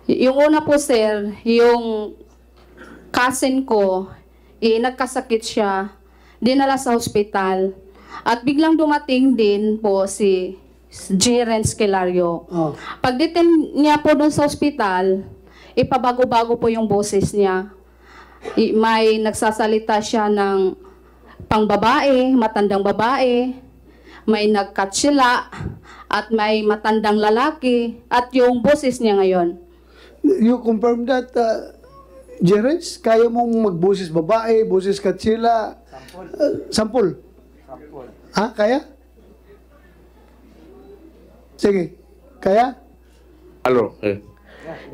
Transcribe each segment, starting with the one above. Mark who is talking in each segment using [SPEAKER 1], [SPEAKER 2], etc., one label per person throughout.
[SPEAKER 1] Yung una po, sir, yung cousin ko, nagkasakit siya, dinala sa hospital. At biglang dumating din po si Jeren Skelario.
[SPEAKER 2] Oh.
[SPEAKER 1] Pagdating niya po doon sa hospital, ipabago-bago po yung boses niya. May nagsasalita siya ng pangbabae, matandang babae, may nagkatsila, at may matandang lalaki, at yung boses niya ngayon.
[SPEAKER 2] You confirm that, Jerez? Kaya mong magboses babae, boses katsila? Sampol. Sampol. Ha? Kaya? Sige. Kaya?
[SPEAKER 3] Ano?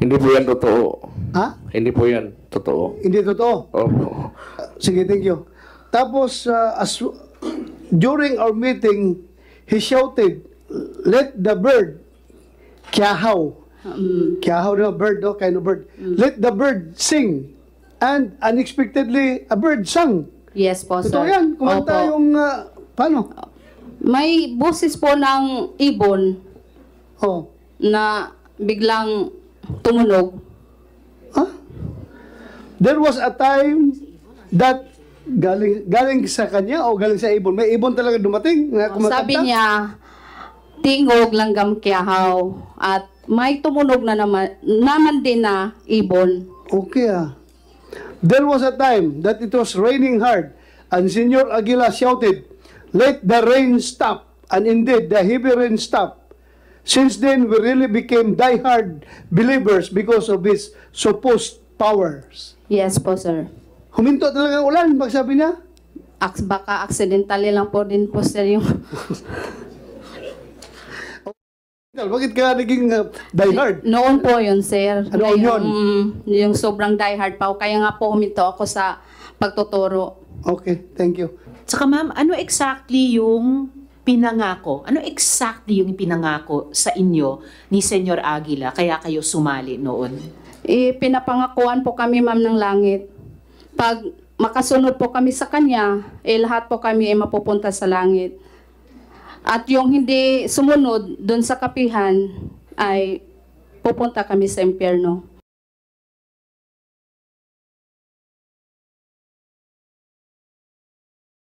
[SPEAKER 3] Hindi po yan totoo.
[SPEAKER 2] Ha?
[SPEAKER 3] Hindi po yan totoo.
[SPEAKER 2] Hindi totoo?
[SPEAKER 3] Opo.
[SPEAKER 2] Sige, thank you. Tapos, during our meeting, he shouted, "Let the bird, kiahaw." Kiahaw na bird, no? Kind of bird. Let the bird sing. And unexpectedly, a bird sang.
[SPEAKER 1] Yes po, sir.
[SPEAKER 2] Totoo yan. Kumanta
[SPEAKER 1] Opo.
[SPEAKER 2] yung, paano?
[SPEAKER 1] May boses po ng ibon
[SPEAKER 2] Oh.
[SPEAKER 1] na biglang tumunog.
[SPEAKER 2] Huh? There was a time that galing sa kanya o galing sa ibon. May ibon talaga dumating na kumakanta?
[SPEAKER 1] Sabi niya, tingog langgam kiahaw. At may tumunog na naman din na ibon.
[SPEAKER 2] Okay There was a time that it was raining hard and Senor Aguila shouted, "Let the rain stop." And indeed, the heavy rain stopped. Since then, we really became die-hard believers because of his supposed powers.
[SPEAKER 1] Yes po, sir.
[SPEAKER 2] Huminto talaga ang ulan, sabi niya.
[SPEAKER 1] Baka accidentally lang po din po, sir, yung...
[SPEAKER 2] Bakit ka naging die-hard?
[SPEAKER 1] Noon po yun, sir.
[SPEAKER 2] Ano yun?
[SPEAKER 1] Yung sobrang die-hard pa. Kaya nga po huminto ako sa pagtuturo.
[SPEAKER 2] Okay, thank you.
[SPEAKER 4] Saka ma'am, ano exactly yung pinangako? Ano exactly yung pinangako sa inyo ni Senyor Aguila kaya kayo sumali noon?
[SPEAKER 1] Pinapangakuan po kami, ma'am, ng langit. Pag makasunod po kami sa kanya, lahat po kami ay mapupunta sa langit. At yung hindi sumunod doon sa kapihan ay pupunta kami sa impyerno.